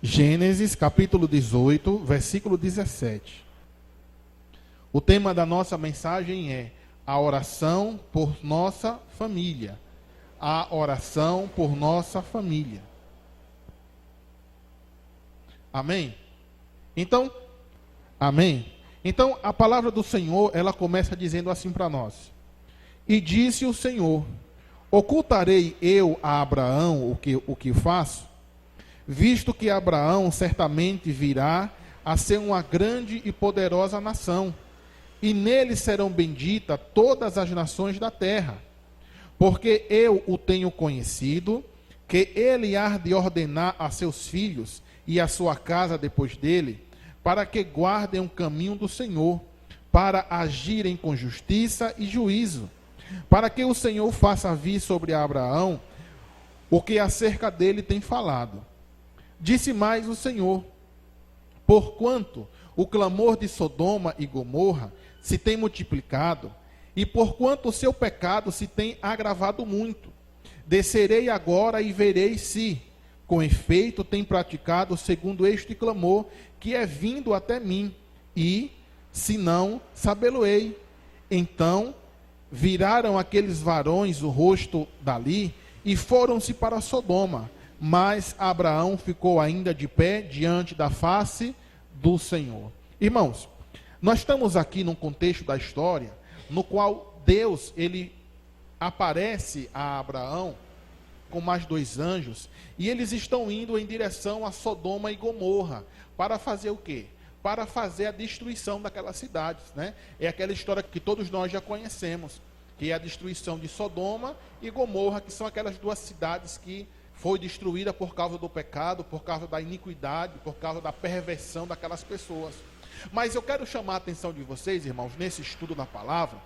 Gênesis capítulo 18, versículo 17. O tema da nossa mensagem é a oração por nossa família. A oração por nossa família. Amém? Amém? Então, a palavra do Senhor, ela começa dizendo assim para nós. E disse o Senhor, ocultarei eu a Abraão o que faço? Visto que Abraão certamente virá a ser uma grande e poderosa nação, e nele serão benditas todas as nações da terra. Porque eu o tenho conhecido, que ele há de ordenar a seus filhos e a sua casa depois dele, para que guardem o caminho do Senhor, para agirem com justiça e juízo, para que o Senhor faça vir sobre Abraão o que acerca dele tem falado. Disse mais o Senhor, porquanto o clamor de Sodoma e Gomorra se tem multiplicado, e porquanto o seu pecado se tem agravado muito, descerei agora e verei se, com efeito, tem praticado segundo este clamor que é vindo até mim, e, se não, sabê-lo-ei. Então, viraram aqueles varões o rosto dali, e foram-se para Sodoma, mas Abraão ficou ainda de pé diante da face do Senhor. Irmãos, nós estamos aqui num contexto da história, no qual Deus, ele aparece a Abraão com mais dois anjos, e eles estão indo em direção a Sodoma e Gomorra, para fazer o quê? Para fazer a destruição daquelas cidades, né? É aquela história que todos nós já conhecemos, que é a destruição de Sodoma e Gomorra, que são aquelas duas cidades que foi destruída por causa do pecado, por causa da iniquidade, por causa da perversão daquelas pessoas. Mas eu quero chamar a atenção de vocês, irmãos, nesse estudo da palavra,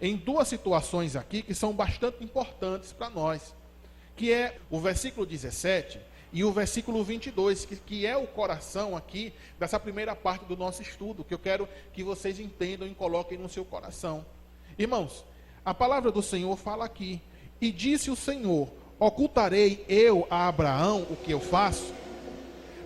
em duas situações aqui que são bastante importantes para nós, que é o versículo 17 e o versículo 22, que é o coração aqui dessa primeira parte do nosso estudo, que eu quero que vocês entendam e coloquem no seu coração. Irmãos, a palavra do Senhor fala aqui, e disse o Senhor, ocultarei eu a Abraão o que eu faço?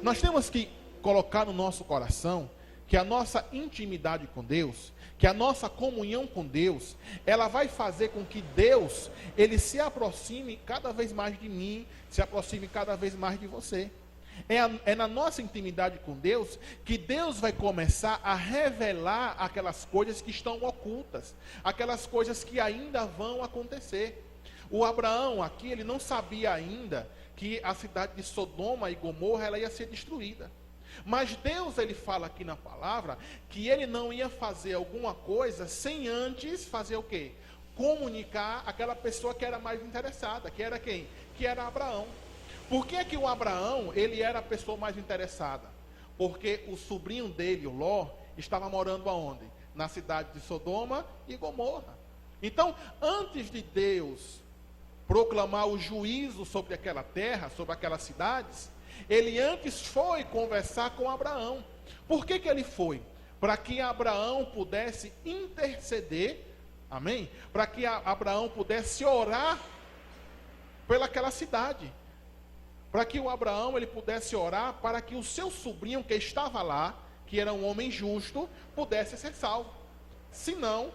Nós temos que colocar no nosso coração que a nossa intimidade com Deus, que a nossa comunhão com Deus, ela vai fazer com que Deus, ele se aproxime cada vez mais de mim, se aproxime cada vez mais de você. É na nossa intimidade com Deus que Deus vai começar a revelar aquelas coisas que estão ocultas, aquelas coisas que ainda vão acontecer. O Abraão aqui, ele não sabia ainda que a cidade de Sodoma e Gomorra ela ia ser destruída. Mas Deus, ele fala aqui na palavra, que ele não ia fazer alguma coisa sem antes fazer o quê? Comunicar aquela pessoa que era mais interessada, que era quem? Que era Abraão. Por que que o Abraão, ele era a pessoa mais interessada? Porque o sobrinho dele, o Ló, estava morando aonde? Na cidade de Sodoma e Gomorra. Então, antes de Deus proclamar o juízo sobre aquela terra, sobre aquelas cidades, ele antes foi conversar com Abraão. Por que que ele foi? Para que Abraão pudesse interceder, amém? Para que Abraão pudesse orar pelaquela cidade. Para que o Abraão ele pudesse orar para que o seu sobrinho que estava lá, que era um homem justo, pudesse ser salvo. Senão,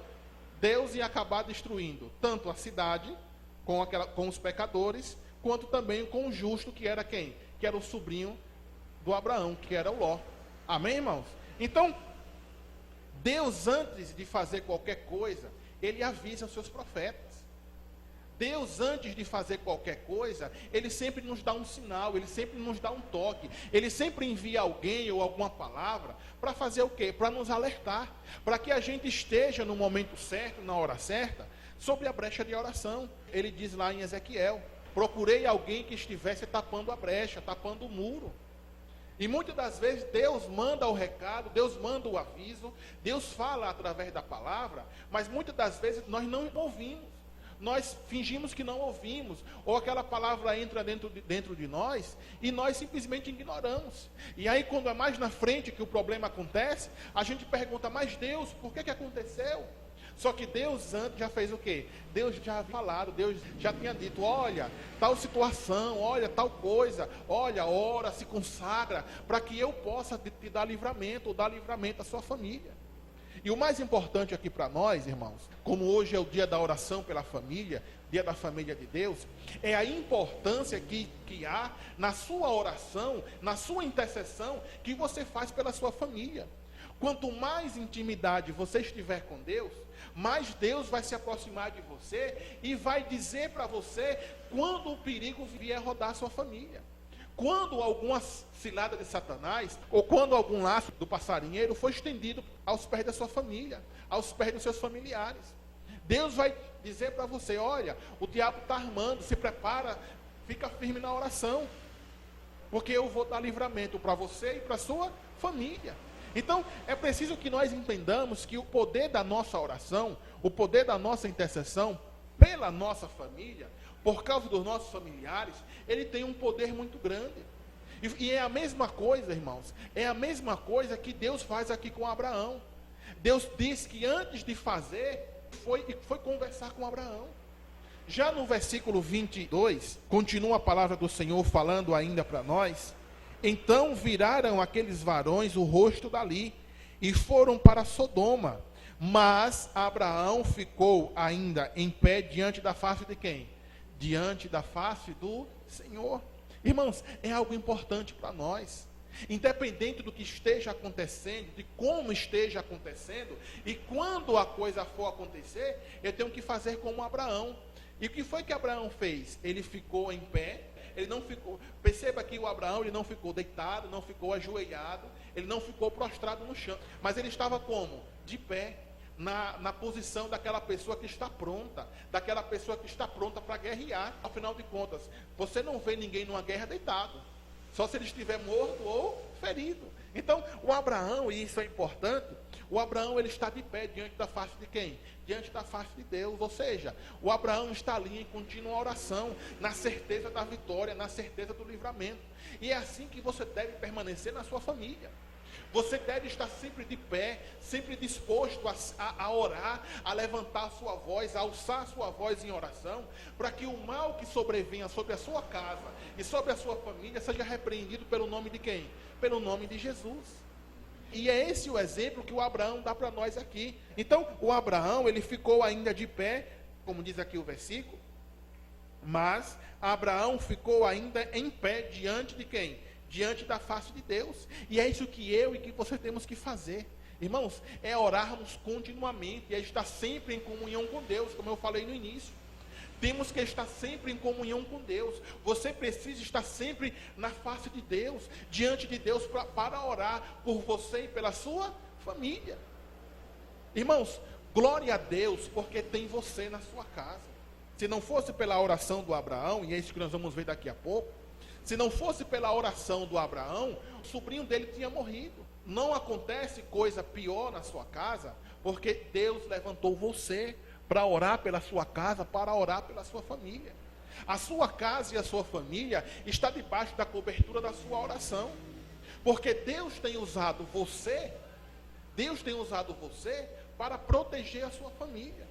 Deus ia acabar destruindo tanto a cidade com os pecadores, quanto também com o justo, que era quem? Que era o sobrinho do Abraão, que era o Ló. Amém, irmãos? Então, Deus, antes de fazer qualquer coisa, ele avisa os seus profetas. Deus, antes de fazer qualquer coisa, ele sempre nos dá um sinal, ele sempre nos dá um toque, ele sempre envia alguém ou alguma palavra para fazer o quê? Para nos alertar, para que a gente esteja no momento certo, na hora certa, sobre a brecha de oração. Ele diz lá em Ezequiel, procurei alguém que estivesse tapando a brecha, tapando o muro. E muitas das vezes Deus manda o recado, Deus manda o aviso, Deus fala através da palavra, mas muitas das vezes nós não ouvimos. Nós fingimos que não ouvimos, ou aquela palavra entra dentro de nós, e nós simplesmente ignoramos. E aí quando é mais na frente que o problema acontece, a gente pergunta, mas Deus, por que aconteceu? Só que Deus antes já fez o quê? Deus já falaram, Deus já tinha dito, olha, tal situação, olha, tal coisa, olha, ora, se consagra, para que eu possa te dar livramento, ou dar livramento à sua família. E o mais importante aqui para nós, irmãos, como hoje é o dia da oração pela família, dia da família de Deus, é a importância que há na sua oração, na sua intercessão, que você faz pela sua família. Quanto mais intimidade você estiver com Deus, mais Deus vai se aproximar de você e vai dizer para você quando o perigo vier rodar a sua família. Quando alguma cilada de Satanás, ou quando algum laço do passarinheiro for estendido aos pés da sua família, aos pés dos seus familiares. Deus vai dizer para você, olha, o diabo está armando, se prepara, fica firme na oração, porque eu vou dar livramento para você e para a sua família. Então, é preciso que nós entendamos que o poder da nossa oração, o poder da nossa intercessão pela nossa família, por causa dos nossos familiares, ele tem um poder muito grande. E é a mesma coisa, irmãos, é a mesma coisa que Deus faz aqui com Abraão. Deus diz que antes de fazer, foi conversar com Abraão. Já no versículo 22, continua a palavra do Senhor falando ainda para nós. Então viraram aqueles varões o rosto dali e foram para Sodoma. Mas Abraão ficou ainda em pé diante da face de quem? Diante da face do Senhor. Irmãos, é algo importante para nós. Independente do que esteja acontecendo, de como esteja acontecendo, e quando a coisa for acontecer, eu tenho que fazer como Abraão. E o que foi que Abraão fez? Ele ficou em pé, ele não ficou, perceba que o Abraão, ele não ficou deitado, não ficou ajoelhado, ele não ficou prostrado no chão, mas ele estava como? De pé, na posição daquela pessoa que está pronta, daquela pessoa que está pronta para guerrear. Afinal de contas, você não vê ninguém numa guerra deitado, só se ele estiver morto ou ferido. Então, o Abraão, e isso é importante, o Abraão, ele está de pé diante da face de quem? Diante da face de Deus. Ou seja, o Abraão está ali em contínua oração, na certeza da vitória, na certeza do livramento. E é assim que você deve permanecer na sua família. Você deve estar sempre de pé, sempre disposto a orar, a levantar a sua voz, a alçar a sua voz em oração, para que o mal que sobrevenha sobre a sua casa e sobre a sua família seja repreendido pelo nome de quem? Pelo nome de Jesus. E é esse o exemplo que o Abraão dá para nós aqui. Então, o Abraão, ele ficou ainda de pé, como diz aqui o versículo, mas Abraão ficou ainda em pé diante de quem? Diante da face de Deus. E é isso que eu e que você temos que fazer. Irmãos, é orarmos continuamente, é estar sempre em comunhão com Deus, como eu falei no início. Temos que estar sempre em comunhão com Deus. Você precisa estar sempre na face de Deus, diante de Deus, para orar por você e pela sua família. Irmãos, glória a Deus, porque tem você na sua casa. Se não fosse pela oração do Abraão, e é isso que nós vamos ver daqui a pouco, se não fosse pela oração do Abraão, o sobrinho dele tinha morrido. Não acontece coisa pior na sua casa, porque Deus levantou você para orar pela sua casa, para orar pela sua família. A sua casa e a sua família está debaixo da cobertura da sua oração. Porque Deus tem usado você para proteger a sua família.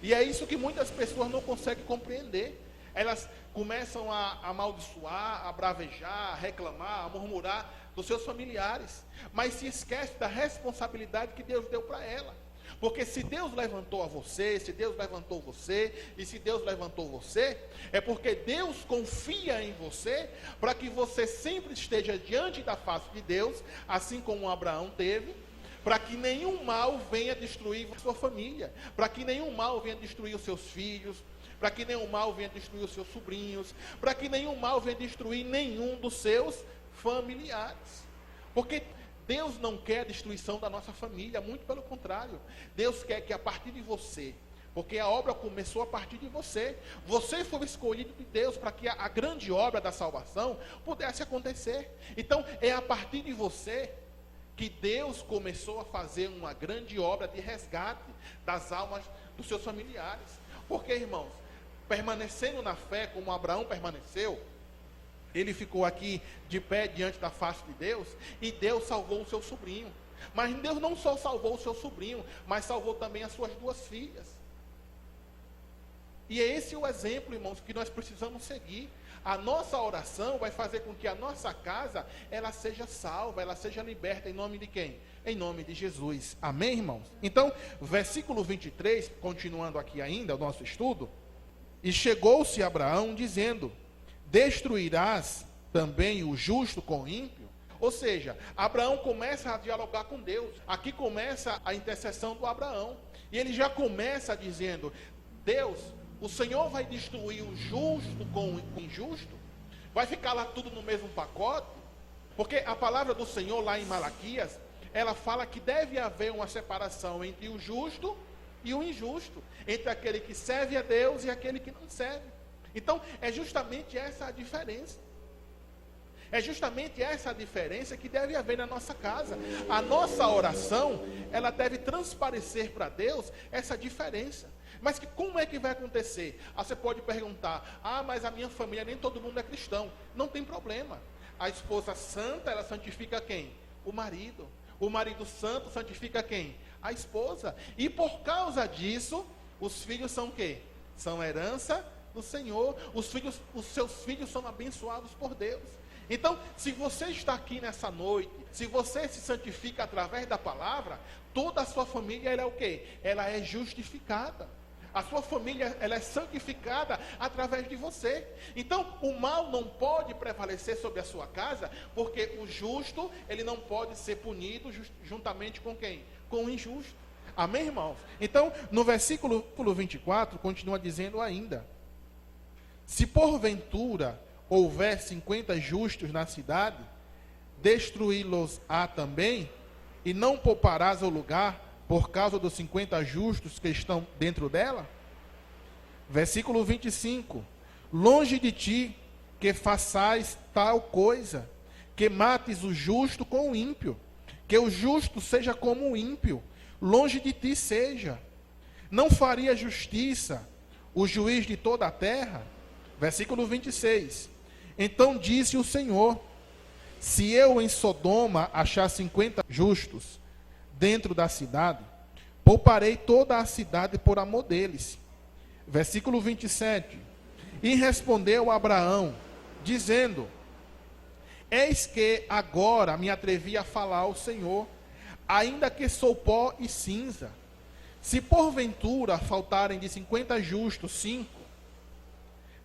E é isso que muitas pessoas não conseguem compreender. Elas começam a amaldiçoar, a bravejar, a reclamar, a murmurar dos seus familiares, mas se esquece da responsabilidade que Deus deu para ela. Porque se Deus levantou a você, se Deus levantou você, e se Deus levantou você, é porque Deus confia em você, para que você sempre esteja diante da face de Deus, assim como Abraão teve, para que nenhum mal venha destruir a sua família, para que nenhum mal venha destruir os seus filhos, para que nenhum mal venha destruir os seus sobrinhos, para que nenhum mal venha destruir nenhum dos seus familiares. Porque Deus não quer a destruição da nossa família, muito pelo contrário. Deus quer que a partir de você, porque a obra começou a partir de você, você foi escolhido de Deus para que a grande obra da salvação pudesse acontecer. Então, é a partir de você que Deus começou a fazer uma grande obra de resgate das almas dos seus familiares. Porque, irmãos, permanecendo na fé como Abraão permaneceu, ele ficou aqui de pé diante da face de Deus, e Deus salvou o seu sobrinho. Mas Deus não só salvou o seu sobrinho, mas salvou também as suas 2 filhas. E é esse o exemplo, irmãos, que nós precisamos seguir. A nossa oração vai fazer com que a nossa casa, ela seja salva, ela seja liberta em nome de quem? Em nome de Jesus. Amém, irmãos? Então, versículo 23, continuando aqui ainda o nosso estudo. E chegou-se Abraão dizendo: destruirás também o justo com o ímpio? Ou seja, Abraão começa a dialogar com Deus. Aqui começa a intercessão do Abraão. E ele já começa dizendo: Deus, o Senhor vai destruir o justo com o injusto? Vai ficar lá tudo no mesmo pacote? Porque a palavra do Senhor lá em Malaquias, ela fala que deve haver uma separação entre o justo e o injusto, entre aquele que serve a Deus e aquele que não serve. Então, é justamente essa a diferença. É justamente essa a diferença que deve haver na nossa casa. A nossa oração, ela deve transparecer para Deus essa diferença. Mas como é que vai acontecer? Você pode perguntar: mas a minha família, nem todo mundo é cristão. Não tem problema. A esposa santa, ela santifica quem? O marido. O marido santo santifica quem? A esposa. E por causa disso, os filhos são o quê? São herança do Senhor. Os seus filhos são abençoados por Deus. Então, se você está aqui nessa noite, se você se santifica através da palavra, toda a sua família, ela é o quê? Ela é justificada. A sua família, ela é santificada através de você. Então, o mal não pode prevalecer sobre a sua casa, porque o justo, ele não pode ser punido juntamente com quem? Com o injusto. Amém, irmãos? Então, no versículo 24, continua dizendo ainda: se porventura houver 50 justos na cidade, destruí-los-á também, e não pouparás o lugar por causa dos 50 justos que estão dentro dela? Versículo 25: longe de ti que façais tal coisa, que mates o justo com o ímpio, que o justo seja como o ímpio, longe de ti seja. Não faria justiça o juiz de toda a terra? Versículo 26: então disse o Senhor: se eu em Sodoma achar 50 justos dentro da cidade, pouparei toda a cidade por amor deles. Versículo 27: e respondeu Abraão, dizendo: eis que agora me atrevi a falar ao Senhor, ainda que sou pó e cinza. Se porventura faltarem de 50 justos 5,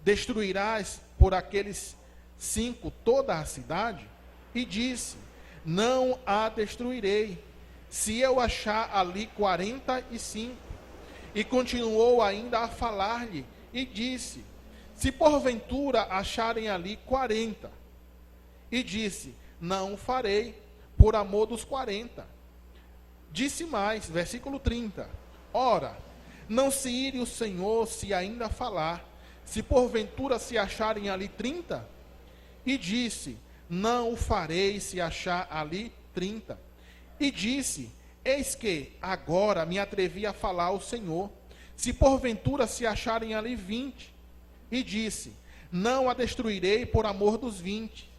destruirás por aqueles 5 toda a cidade? E disse: não a destruirei, se eu achar ali 45. E continuou ainda a falar-lhe, e disse: se porventura acharem ali 40. E disse: não o farei, por amor dos 40. Disse mais, versículo 30: ora, não se ire o Senhor se ainda falar, se porventura se acharem ali 30? E disse: não o farei se achar ali 30. E disse: eis que agora me atrevi a falar ao Senhor, se porventura se acharem ali 20. E disse: não a destruirei por amor dos 20.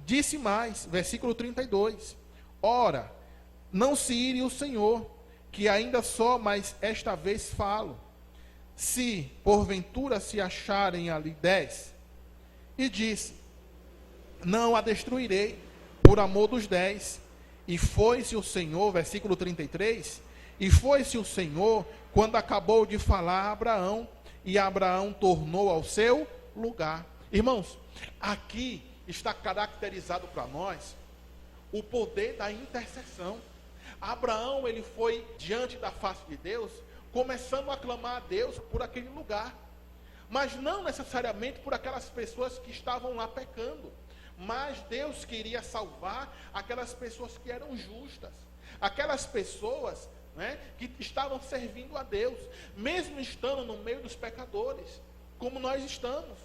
Disse mais, versículo 32: ora, não se ire o Senhor, que ainda só mais esta vez falo, se porventura se acharem ali 10. E disse: não a destruirei por amor dos 10. E foi-se o Senhor, versículo 33, e foi-se o Senhor quando acabou de falar a Abraão, e Abraão tornou ao seu lugar. Irmãos, aqui está caracterizado para nós o poder da intercessão. Abraão, ele foi diante da face de Deus, começando a clamar a Deus por aquele lugar, mas não necessariamente por aquelas pessoas que estavam lá pecando. Mas Deus queria salvar aquelas pessoas que eram justas, aquelas pessoas, né, que estavam servindo a Deus, mesmo estando no meio dos pecadores, como nós estamos.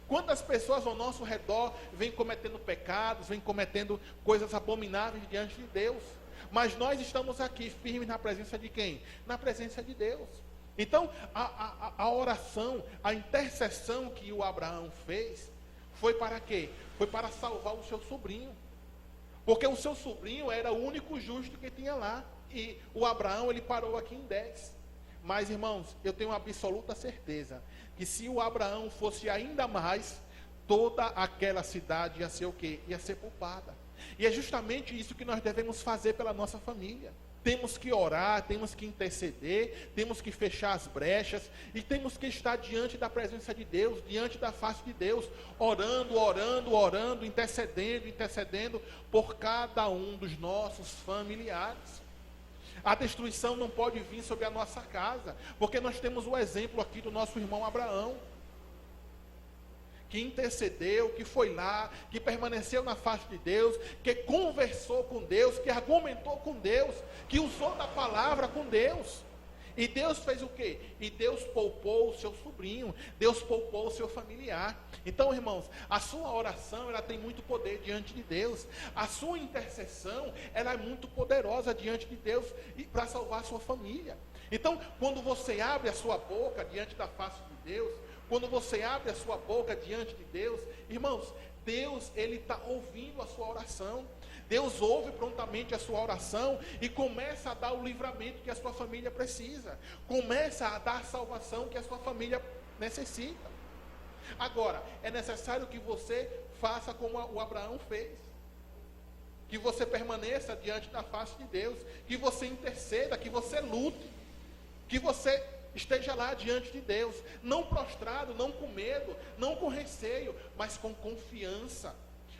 Quantas pessoas ao nosso redor vêm cometendo pecados, vêm cometendo coisas abomináveis diante de Deus, mas nós estamos aqui firmes na presença de quem? Na presença de Deus. Então, a oração, a intercessão que o Abraão fez, foi para quê? Foi para salvar o seu sobrinho. Porque o seu sobrinho era o único justo que tinha lá. E o Abraão, ele parou aqui em 10. Mas, irmãos, eu tenho absoluta certeza que se o Abraão fosse ainda mais, toda aquela cidade ia ser o quê? Ia ser poupada. E é justamente isso que nós devemos fazer pela nossa família. Temos que orar, temos que interceder, temos que fechar as brechas e temos que estar diante da presença de Deus, diante da face de Deus, orando, intercedendo por cada um dos nossos familiares. A destruição não pode vir sobre a nossa casa, porque nós temos o exemplo aqui do nosso irmão Abraão, que intercedeu, que foi lá, que permaneceu na face de Deus, que conversou com Deus, que argumentou com Deus, que usou da palavra com Deus. E Deus fez o quê? E Deus poupou o seu sobrinho, Deus poupou o seu familiar. Então, irmãos, a sua oração, ela tem muito poder diante de Deus. A sua intercessão, ela é muito poderosa diante de Deus para salvar a sua família. Então, quando você abre a sua boca diante da face de Deus, quando você abre a sua boca diante de Deus, irmãos, Deus, Ele está ouvindo a sua oração. Deus ouve prontamente a sua oração e começa a dar o livramento que a sua família precisa. Começa a dar a salvação que a sua família necessita. Agora, é necessário que você faça como o Abraão fez. Que você permaneça diante da face de Deus. Que você interceda, que você lute. Que você esteja lá diante de Deus, não prostrado, não com medo, não com receio, mas com confiança,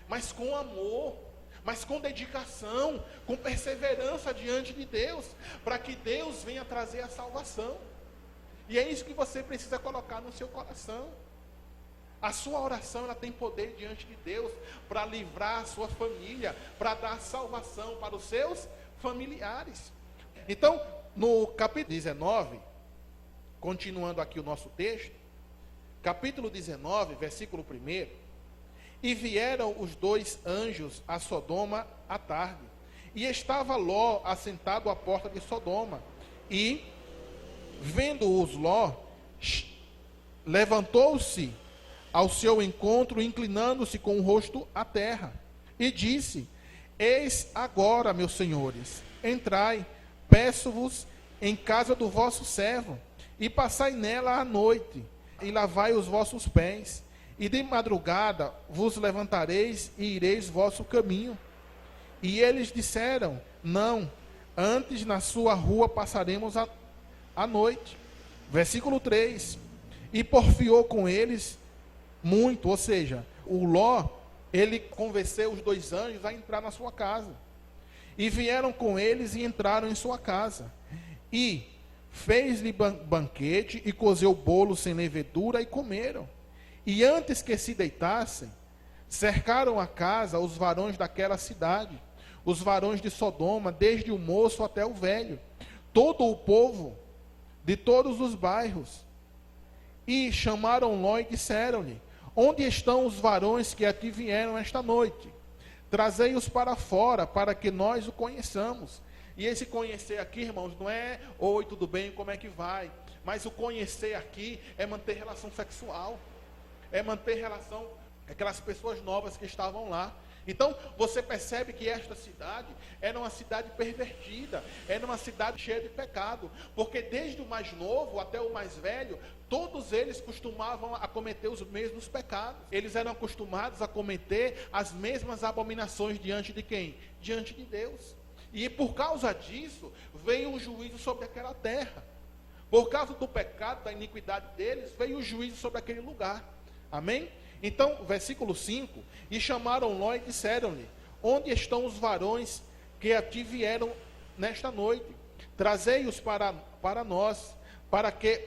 mas com amor, mas com dedicação, com perseverança diante de Deus, para que Deus venha trazer a salvação. E é isso que você precisa colocar no seu coração. A sua oração, ela tem poder diante de Deus para livrar a sua família, para dar salvação para os seus familiares. Então, no capítulo 19, continuando aqui o nosso texto, capítulo 19, versículo 1. E vieram os 2 anjos a Sodoma à tarde, e estava Ló assentado à porta de Sodoma, e, vendo-os Ló, levantou-se ao seu encontro, inclinando-se com o rosto à terra, e disse: Eis agora, meus senhores, entrai, peço-vos, em casa do vosso servo, e passai nela a noite, e lavai os vossos pés, e de madrugada vos levantareis e ireis vosso caminho. E eles disseram: Não, antes na sua rua passaremos a noite. Versículo 3. E porfiou com eles muito, ou seja, o Ló, ele convenceu os 2 anjos a entrar na sua casa. E vieram com eles e entraram em sua casa. E fez-lhe banquete e cozeu bolo sem levedura e comeram. E antes que se deitassem, cercaram a casa os varões daquela cidade, os varões de Sodoma, desde o moço até o velho, todo o povo de todos os bairros. E chamaram Ló e disseram-lhe: Onde estão os varões que aqui vieram esta noite? Trazei-os para fora, para que nós o conheçamos. E esse conhecer aqui, irmãos, não é: Oi, tudo bem, como é que vai? Mas o conhecer aqui é manter relação sexual. É manter relação com aquelas pessoas novas que estavam lá. Então, você percebe que esta cidade era uma cidade pervertida, era uma cidade cheia de pecado, porque desde o mais novo até o mais velho, todos eles costumavam a cometer os mesmos pecados. Eles eram acostumados a cometer as mesmas abominações diante de quem? Diante de Deus. E por causa disso, veio um juízo sobre aquela terra. Por causa do pecado, da iniquidade deles, veio o juízo sobre aquele lugar. Amém? Então, versículo 5, e chamaram Ló e disseram-lhe: Onde estão os varões que aqui vieram nesta noite? Trazei-os para nós, para que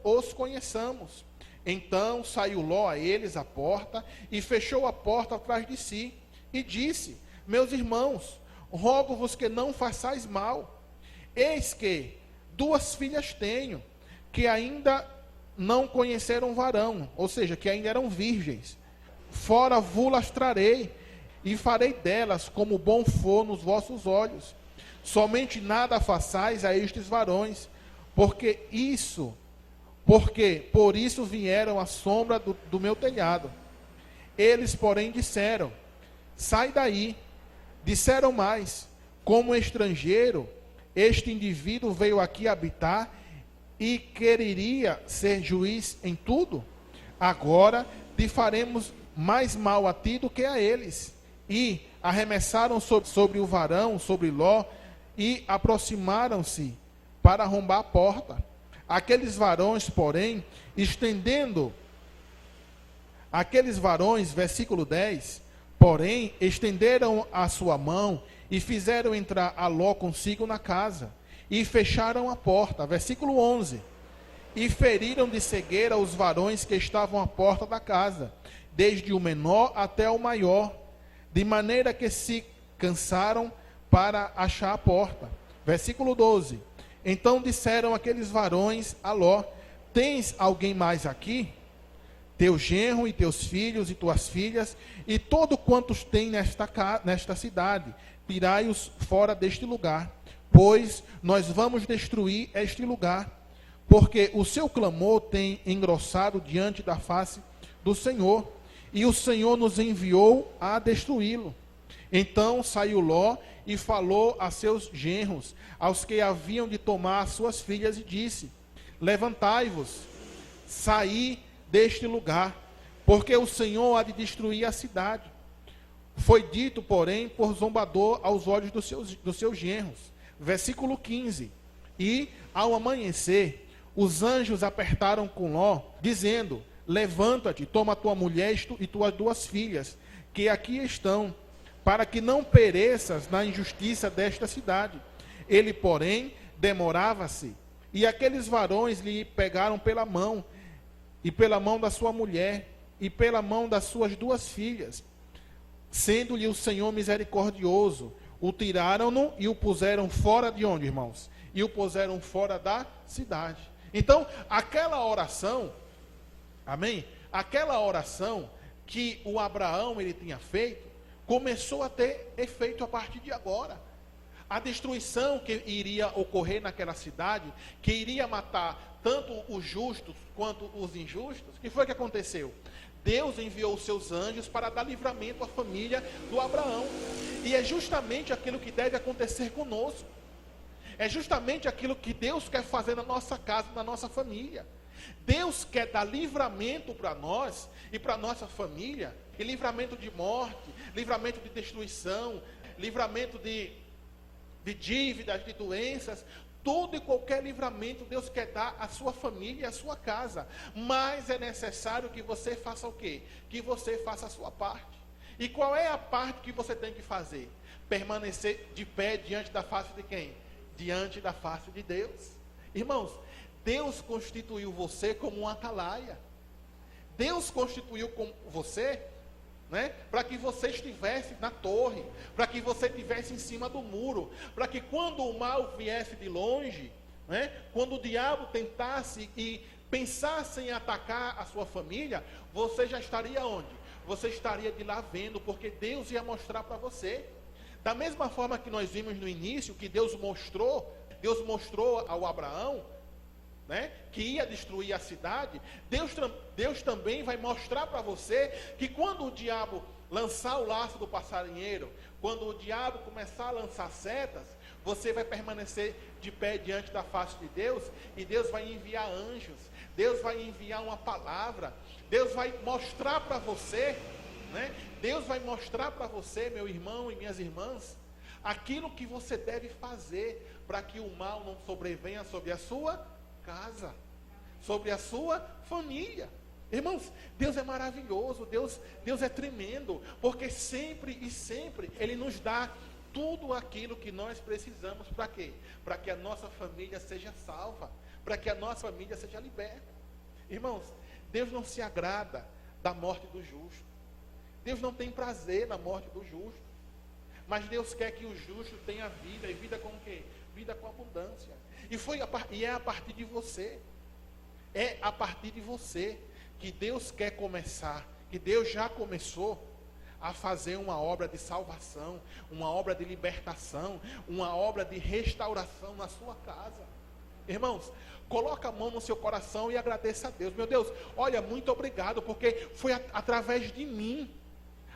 os conheçamos. Então saiu Ló a eles à porta, e fechou a porta atrás de si, e disse: Meus irmãos, rogo-vos que não façais mal. Eis que 2 filhas tenho, que ainda não conheceram varão, ou seja, que ainda eram virgens. Fora vu-las trarei, e farei delas como bom for nos vossos olhos. Somente nada façais a estes varões, porque por isso vieram à sombra do meu telhado. Eles, porém, disseram: Sai daí, Disseram mais: como estrangeiro, este indivíduo veio aqui habitar e quereria ser juiz em tudo? Agora te faremos mais mal a ti do que a eles. E arremessaram sobre o varão, sobre Ló, e aproximaram-se para arrombar a porta. Aqueles varões, porém, versículo 10, porém, estenderam a sua mão e fizeram entrar a Ló consigo na casa, e fecharam a porta. Versículo 11, e feriram de cegueira os varões que estavam à porta da casa, desde o menor até o maior, de maneira que se cansaram para achar a porta. Versículo 12, então disseram aqueles varões a Ló: tens alguém mais aqui? Teu genro e teus filhos e tuas filhas, e todo quantos tem nesta cidade, tirai-os fora deste lugar, pois nós vamos destruir este lugar, porque o seu clamor tem engrossado diante da face do Senhor, e o Senhor nos enviou a destruí-lo. Então saiu Ló e falou a seus genros, aos que haviam de tomar as suas filhas, e disse: levantai-vos, saí deste lugar, porque o Senhor há de destruir a cidade. Foi dito, porém, por zombador aos olhos dos seus genros. Versículo 15, e ao amanhecer, os anjos apertaram com Ló, dizendo: levanta-te, toma tua mulher e tuas duas filhas, que aqui estão, para que não pereças na injustiça desta cidade. Ele, porém, demorava-se, e aqueles varões lhe pegaram pela mão, e pela mão da sua mulher, e pela mão das suas duas filhas, sendo-lhe o Senhor misericordioso. O tiraram-no e o puseram fora de onde, irmãos? E o puseram fora da cidade. Então, aquela oração, amém? Aquela oração que o Abraão ele tinha feito, começou a ter efeito a partir de agora. A destruição que iria ocorrer naquela cidade, que iria matar tanto os justos quanto os injustos, o que foi que aconteceu? Deus enviou os seus anjos para dar livramento à família do Abraão. E é justamente aquilo que deve acontecer conosco. É justamente aquilo que Deus quer fazer na nossa casa, na nossa família. Deus quer dar livramento para nós e para a nossa família, e livramento de morte, livramento de destruição, livramento de dívidas, de doenças, todo e qualquer livramento Deus quer dar à sua família e à sua casa. Mas é necessário que você faça o quê? Que você faça a sua parte. E qual é a parte que você tem que fazer? Permanecer de pé diante da face de quem? Diante da face de Deus. Irmãos, Deus constituiu você como um atalaia. Deus constituiu com você, né, para que você estivesse na torre, para que você estivesse em cima do muro, para que quando o mal viesse de longe, né, quando o diabo tentasse e pensasse em atacar a sua família, você já estaria onde? Você estaria de lá vendo, porque Deus ia mostrar para você. Da mesma forma que nós vimos no início, que Deus mostrou ao Abraão, né, que ia destruir a cidade, Deus também vai mostrar para você que quando o diabo lançar o laço do passarinheiro, quando o diabo começar a lançar setas, você vai permanecer de pé diante da face de Deus, e Deus vai enviar anjos, Deus vai enviar uma palavra, Deus vai mostrar para você, né, Deus vai mostrar para você, meu irmão e minhas irmãs, aquilo que você deve fazer para que o mal não sobrevenha sobre a sua casa, sobre a sua família. Irmãos, Deus é maravilhoso, Deus é tremendo, porque sempre e sempre Ele nos dá tudo aquilo que nós precisamos. Para quê? Para que a nossa família seja salva, para que a nossa família seja liberta. Irmãos, Deus não se agrada da morte do justo. Deus não tem prazer na morte do justo. Mas Deus quer que o justo tenha vida, e vida com o quê? Vida com abundância. E é a partir de você. É a partir de você que Deus quer começar, que Deus já começou a fazer uma obra de salvação, uma obra de libertação, uma obra de restauração na sua casa. Irmãos, coloca a mão no seu coração e agradeça a Deus. Meu Deus, olha, muito obrigado, porque foi através de mim.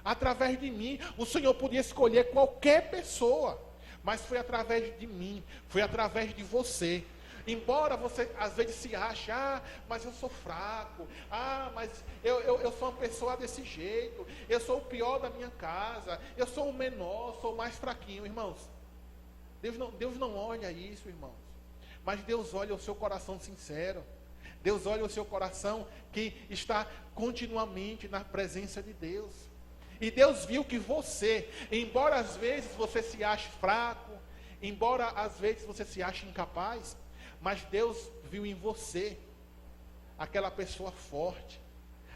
Através de mim, o Senhor podia escolher qualquer pessoa, mas foi através de mim, foi através de você. Embora você às vezes se ache, mas eu sou fraco, mas eu sou uma pessoa desse jeito, eu sou o pior da minha casa, eu sou o menor, sou o mais fraquinho, irmãos. Deus não olha isso, irmãos, mas Deus olha o seu coração sincero. Deus olha o seu coração que está continuamente na presença de Deus. E Deus viu que você, embora às vezes você se ache fraco, embora às vezes você se ache incapaz, mas Deus viu em você aquela pessoa forte,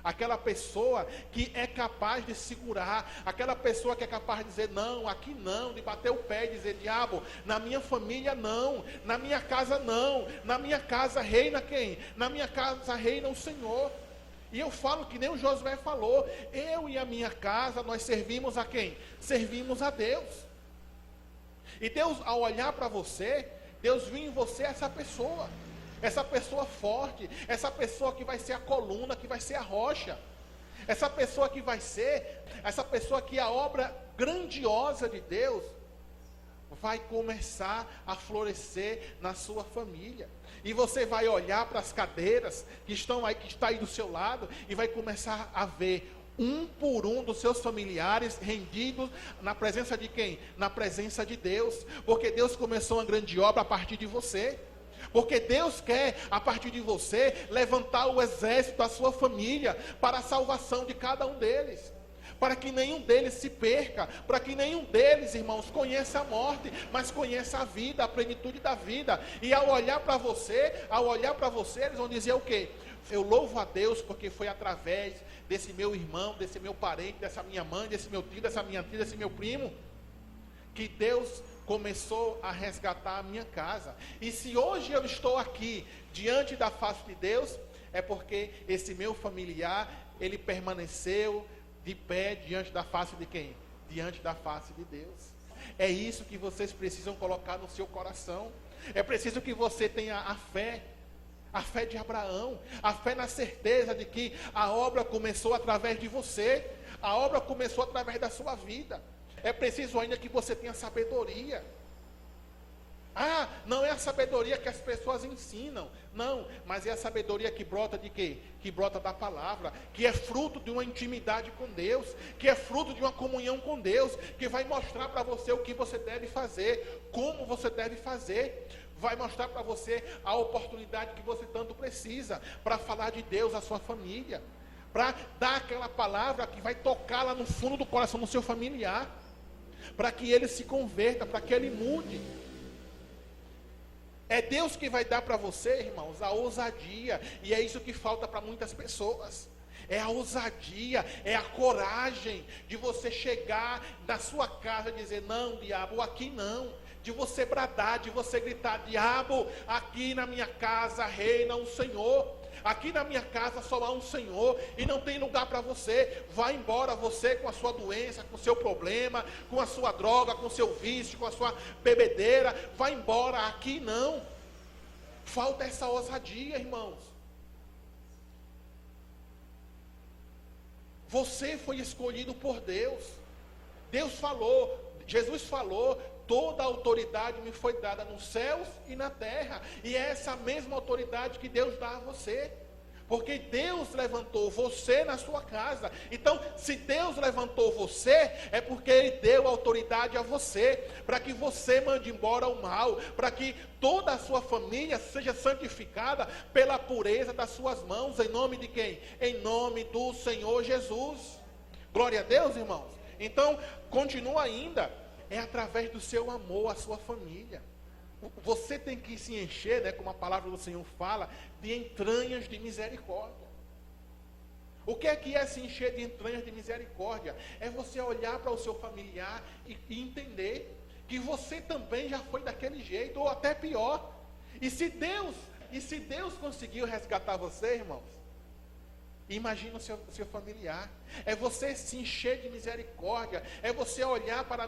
aquela pessoa que é capaz de segurar, aquela pessoa que é capaz de dizer não, aqui não, de bater o pé e dizer, diabo, na minha família não, na minha casa não, na minha casa reina quem? Na minha casa reina o Senhor. E eu falo que nem o Josué falou, eu e a minha casa, nós servimos a quem? Servimos a Deus. E Deus, ao olhar para você, Deus viu em você essa pessoa forte, essa pessoa que vai ser a coluna, que vai ser a rocha, essa pessoa que vai ser, essa pessoa que a obra grandiosa de Deus vai começar a florescer na sua família. E você vai olhar para as cadeiras que estão aí, que está aí do seu lado, e vai começar a ver um por um dos seus familiares rendidos na presença de quem? Na presença de Deus. Porque Deus começou uma grande obra a partir de você. Porque Deus quer, a partir de você, levantar o exército da sua família para a salvação de cada um deles. Para que nenhum deles se perca, para que nenhum deles, irmãos, conheça a morte, mas conheça a vida, a plenitude da vida. E ao olhar para você, eles vão dizer o quê? Eu louvo a Deus porque foi através desse meu irmão, desse meu parente, dessa minha mãe, desse meu tio, dessa minha tia, desse meu primo, que Deus começou a resgatar a minha casa. E se hoje eu estou aqui diante da face de Deus, é porque esse meu familiar, ele permaneceu de pé diante da face de quem? Diante da face de Deus. É isso que vocês precisam colocar no seu coração. É preciso que você tenha a fé de Abraão, a fé na certeza de que a obra começou através de você, a obra começou através da sua vida. É preciso ainda que você tenha sabedoria. Não é a sabedoria que as pessoas ensinam, não, mas é a sabedoria que brota de quê? Que brota da palavra, que é fruto de uma intimidade com Deus, que é fruto de uma comunhão com Deus, que vai mostrar para você o que você deve fazer, como você deve fazer, vai mostrar para você a oportunidade que você tanto precisa, para falar de Deus à sua família, para dar aquela palavra que vai tocar lá no fundo do coração do seu familiar, para que ele se converta, para que ele mude. É Deus que vai dar para você, irmãos, a ousadia. E é isso que falta para muitas pessoas. É a ousadia, é a coragem de você chegar na sua casa e dizer, não, diabo, aqui não. De você bradar, de você gritar, diabo, aqui na minha casa reina um Senhor. Aqui na minha casa só há um Senhor e não tem lugar para você. Vai embora você com a sua doença, com o seu problema, com a sua droga, com o seu vício, com a sua bebedeira. Vai embora, aqui não. Falta essa ousadia, irmãos. Você foi escolhido por Deus. Deus falou, Jesus falou, toda a autoridade me foi dada nos céus e na terra. E é essa mesma autoridade que Deus dá a você. Porque Deus levantou você na sua casa. Então, se Deus levantou você, é porque Ele deu autoridade a você, para que você mande embora o mal, para que toda a sua família seja santificada pela pureza das suas mãos. Em nome de quem? Em nome do Senhor Jesus. Glória a Deus, irmãos. Então, continua ainda. É através do seu amor à sua família. Você tem que se encher, né, como a palavra do Senhor fala, de entranhas de misericórdia. O que é se encher de entranhas de misericórdia? É você olhar para o seu familiar e entender que você também já foi daquele jeito, ou até pior. E se Deus conseguiu resgatar você, irmãos, imagina o seu familiar. É você se encher de misericórdia, é você olhar para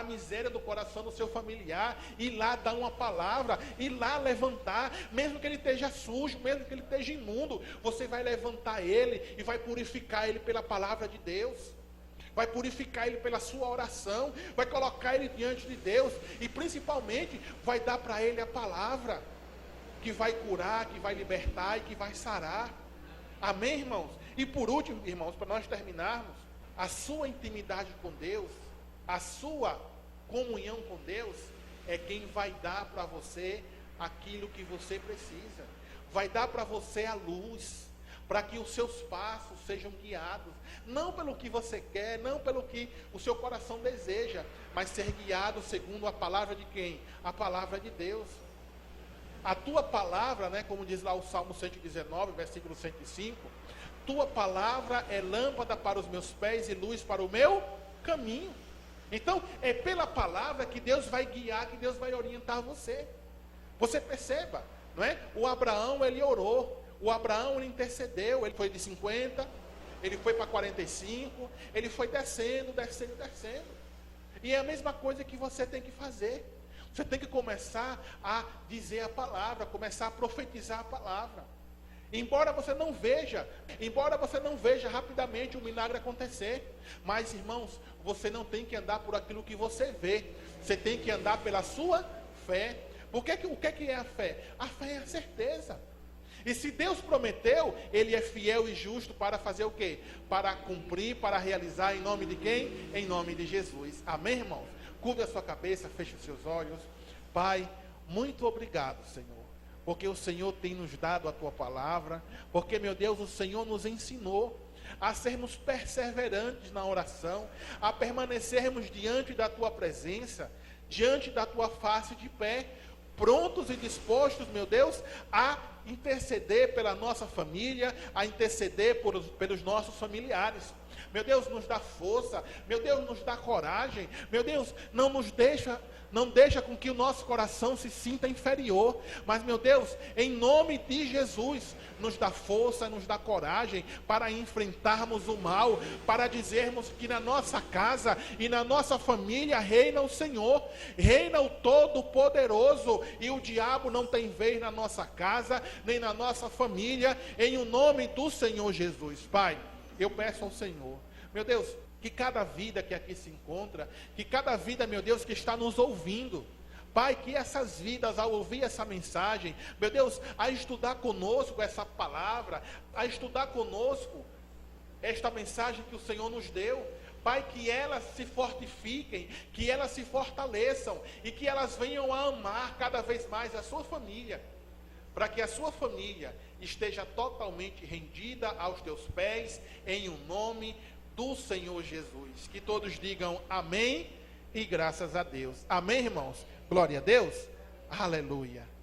a miséria do coração do seu familiar, ir lá dar uma palavra, ir lá levantar, mesmo que ele esteja sujo, mesmo que ele esteja imundo, você vai levantar ele e vai purificar ele pela palavra de Deus. vai purificar ele pela sua oração, vai colocar ele diante de Deus, e principalmente vai dar para ele a palavra, que vai curar, que vai libertar e que vai sarar. Amém, irmãos? E por último, irmãos, para nós terminarmos, a sua intimidade com Deus, a sua comunhão com Deus, é quem vai dar para você aquilo que você precisa, vai dar para você a luz, para que os seus passos sejam guiados, não pelo que você quer, não pelo que o seu coração deseja, mas ser guiado segundo a palavra de quem? A palavra de Deus. A tua palavra, né, como diz lá o Salmo 119, versículo 105, tua palavra é lâmpada para os meus pés e luz para o meu caminho. Então, é pela palavra que Deus vai guiar, que Deus vai orientar você. Você perceba, não é? O Abraão, ele orou, o Abraão, ele intercedeu, ele foi de 50, ele foi para 45, ele foi descendo. E é a mesma coisa que você tem que fazer. Você tem que começar a dizer a palavra, começar a profetizar a palavra. Embora você não veja rapidamente o milagre acontecer, mas, irmãos, você não tem que andar por aquilo que você vê, você tem que andar pela sua fé. Porque o que é a fé? A fé é a certeza. E se Deus prometeu, Ele é fiel e justo para fazer o quê? Para cumprir, para realizar, em nome de quem? Em nome de Jesus. Amém, irmãos? Curve a sua cabeça, feche os seus olhos. Pai, muito obrigado, Senhor, porque o Senhor tem nos dado a Tua palavra, porque, meu Deus, o Senhor nos ensinou a sermos perseverantes na oração, a permanecermos diante da Tua presença, diante da Tua face de pé, prontos e dispostos, meu Deus, a interceder pela nossa família, a interceder pelos nossos familiares. Meu Deus, nos dá força, meu Deus, nos dá coragem, meu Deus, não deixa com que o nosso coração se sinta inferior, mas, meu Deus, em nome de Jesus, nos dá força, nos dá coragem para enfrentarmos o mal, para dizermos que na nossa casa e na nossa família reina o Senhor, reina o Todo-Poderoso, e o diabo não tem vez na nossa casa, nem na nossa família, em o nome do Senhor Jesus. Pai, eu peço ao Senhor, meu Deus, que cada vida que aqui se encontra, que cada vida, meu Deus, que está nos ouvindo, Pai, que essas vidas, ao ouvir essa mensagem, meu Deus, a estudar conosco essa palavra, a estudar conosco esta mensagem que o Senhor nos deu, Pai, que elas se fortifiquem, que elas se fortaleçam, e que elas venham a amar cada vez mais a sua família, para que a sua família esteja totalmente rendida aos teus pés, em o nome do Senhor Jesus. Que todos digam amém e graças a Deus. Amém, irmãos? Glória a Deus. Aleluia.